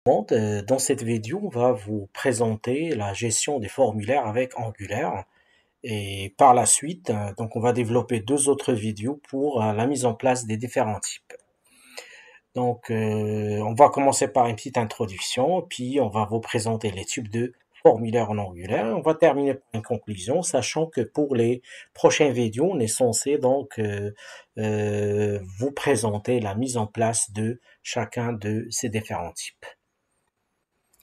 Dans cette vidéo, on va vous présenter la gestion des formulaires avec Angular et par la suite, donc on va développer deux autres vidéos pour la mise en place des différents types. Donc, on va commencer par une petite introduction, puis on va vous présenter les types de formulaires en Angular. On va terminer par une conclusion, sachant que pour les prochaines vidéos, on est censé donc vous présenter la mise en place de chacun de ces différents types.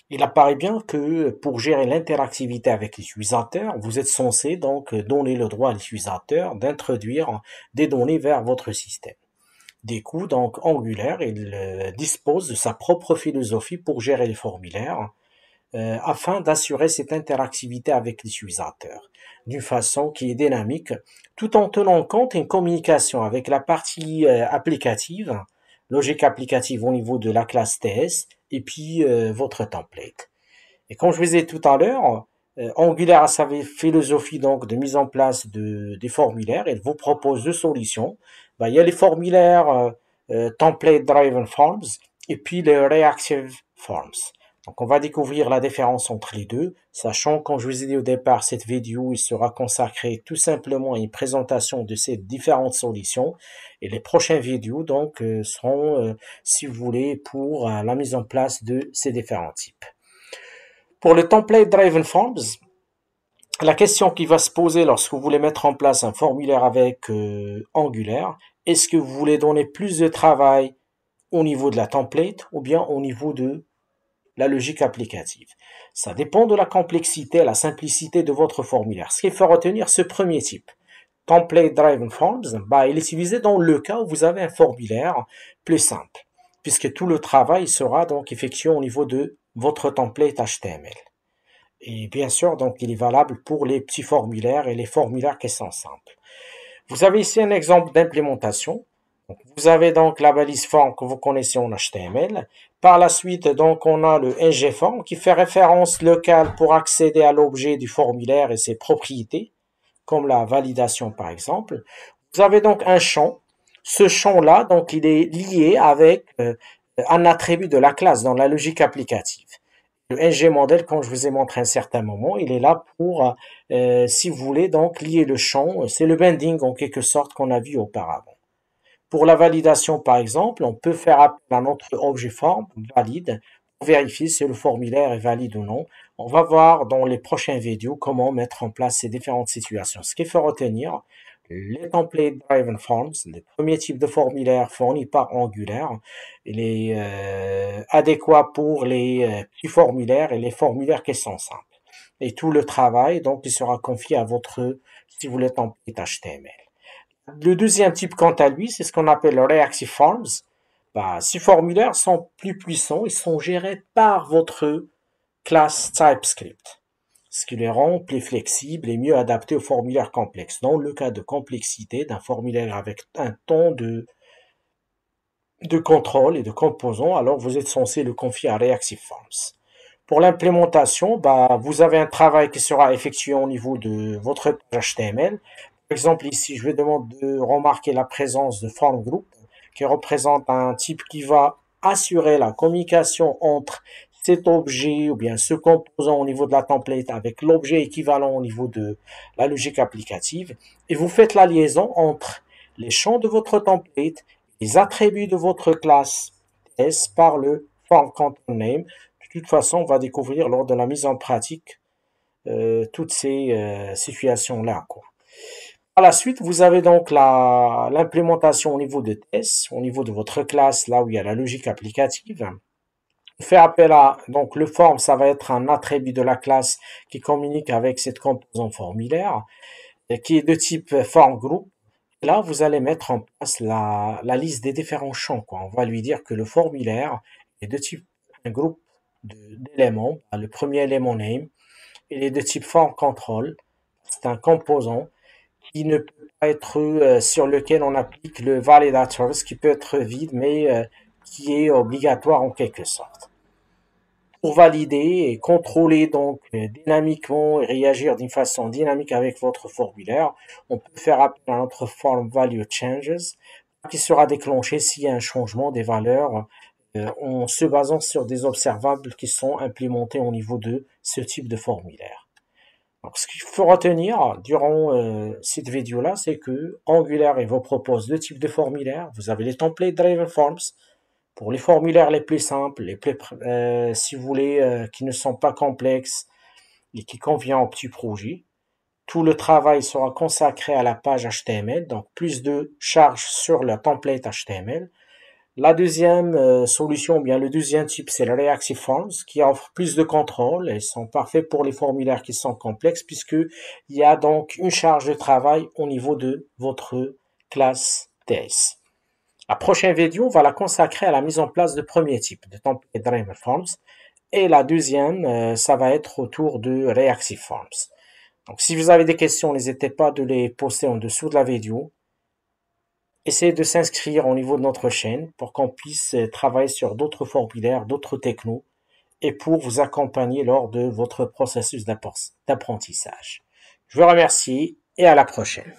Il apparaît bien que pour gérer l'interactivité avec l'utilisateur, vous êtes censé donc donner le droit à l'utilisateur d'introduire des données vers votre système. Du coup, donc Angular, il dispose de sa propre philosophie pour gérer les formulaires afin d'assurer cette interactivité avec l'utilisateur d'une façon qui est dynamique, tout en tenant compte d'une communication avec la partie applicative, logique applicative au niveau de la classe TS, et puis votre template. Et comme je vous ai dit tout à l'heure, Angular a sa philosophie donc de mise en place des formulaires. Il vous propose deux solutions. Ben, il y a les formulaires Template Driven Forms et puis les Reactive Forms. Donc on va découvrir la différence entre les deux, sachant, comme je vous ai dit au départ, cette vidéo il sera consacrée tout simplement à une présentation de ces différentes solutions. Et les prochaines vidéos donc seront, si vous voulez, pour la mise en place de ces différents types. Pour le Template Driven Forms, la question qui va se poser lorsque vous voulez mettre en place un formulaire avec Angular, est-ce que vous voulez donner plus de travail au niveau de la template ou bien au niveau de la logique applicative? Ça dépend de la complexité, la simplicité de votre formulaire. Ce qu'il faut retenir, ce premier type, Template Driven Forms, bah, il est utilisé dans le cas où vous avez un formulaire plus simple, puisque tout le travail sera donc effectué au niveau de votre template HTML. Et bien sûr, donc, il est valable pour les petits formulaires et les formulaires qui sont simples. Vous avez ici un exemple d'implémentation. Vous avez donc la balise form que vous connaissez en HTML. Par la suite, donc, on a le ngForm qui fait référence locale pour accéder à l'objet du formulaire et ses propriétés, comme la validation par exemple. Vous avez donc un champ. Ce champ-là, donc, il est lié avec un attribut de la classe dans la logique applicative. Le ngModel, comme je vous ai montré à un certain moment, il est là pour, si vous voulez, donc lier le champ. C'est le binding en quelque sorte qu'on a vu auparavant. Pour la validation, par exemple, on peut faire appel à notre objet form valide pour vérifier si le formulaire est valide ou non. On va voir dans les prochaines vidéos comment mettre en place ces différentes situations. Ce qu'il faut retenir, les template driven forms, le premier type de formulaire fourni par Angular, il est adéquat pour les petits formulaires et les formulaires qui sont simples. Et tout le travail, donc, il sera confié à votre, si vous voulez, template HTML. Le deuxième type, quant à lui, c'est ce qu'on appelle le Reactive Forms. Bah, ces formulaires sont plus puissants, ils sont gérés par votre classe TypeScript, ce qui les rend plus flexibles et mieux adaptés aux formulaires complexes. Dans le cas de complexité d'un formulaire avec un temps de contrôle et de composants, alors vous êtes censé le confier à Reactive Forms. Pour l'implémentation, bah, vous avez un travail qui sera effectué au niveau de votre page HTML. Par exemple, ici, je vais demander de remarquer la présence de form group, qui représente un type qui va assurer la communication entre cet objet ou bien ce composant au niveau de la template avec l'objet équivalent au niveau de la logique applicative. Et vous faites la liaison entre les champs de votre template, les attributs de votre classe S par le form content name. De toute façon, on va découvrir lors de la mise en pratique toutes ces situations-là, quoi. Par la suite, vous avez donc l'implémentation au niveau de test, au niveau de votre classe, là où il y a la logique applicative. On fait appel à, donc le form, ça va être un attribut de la classe qui communique avec cette composante formulaire, qui est de type form group. Là, vous allez mettre en place la liste des différents champs, quoi. On va lui dire que le formulaire est de type un groupe d'éléments. Le premier élément name, il est de type form control. C'est un composant qui ne peut pas être sur lequel on applique le validator, ce qui peut être vide, mais qui est obligatoire en quelque sorte. Pour valider et contrôler donc dynamiquement et réagir d'une façon dynamique avec votre formulaire, on peut faire appel à notre form value changes qui sera déclenché s'il y a un changement des valeurs en se basant sur des observables qui sont implémentés au niveau de ce type de formulaire. Donc, ce qu'il faut retenir durant cette vidéo-là, c'est que Angular vous propose deux types de formulaires. Vous avez les template driven forms pour les formulaires les plus simples, si vous voulez, qui ne sont pas complexes et qui conviennent aux petits projets. Tout le travail sera consacré à la page HTML, donc plus de charge sur le template HTML. La deuxième solution, bien le deuxième type, c'est le Reactive Forms, qui offre plus de contrôle et sont parfaits pour les formulaires qui sont complexes, puisqu'il y a donc une charge de travail au niveau de votre classe TS. La prochaine vidéo va la consacrer à la mise en place de premier type de Template Driven Forms, et la deuxième, ça va être autour de Reactive Forms. Donc, si vous avez des questions, n'hésitez pas de les poster en dessous de la vidéo. Essayez de s'inscrire au niveau de notre chaîne pour qu'on puisse travailler sur d'autres formulaires, d'autres technos et pour vous accompagner lors de votre processus d'apprentissage. Je vous remercie et à la prochaine.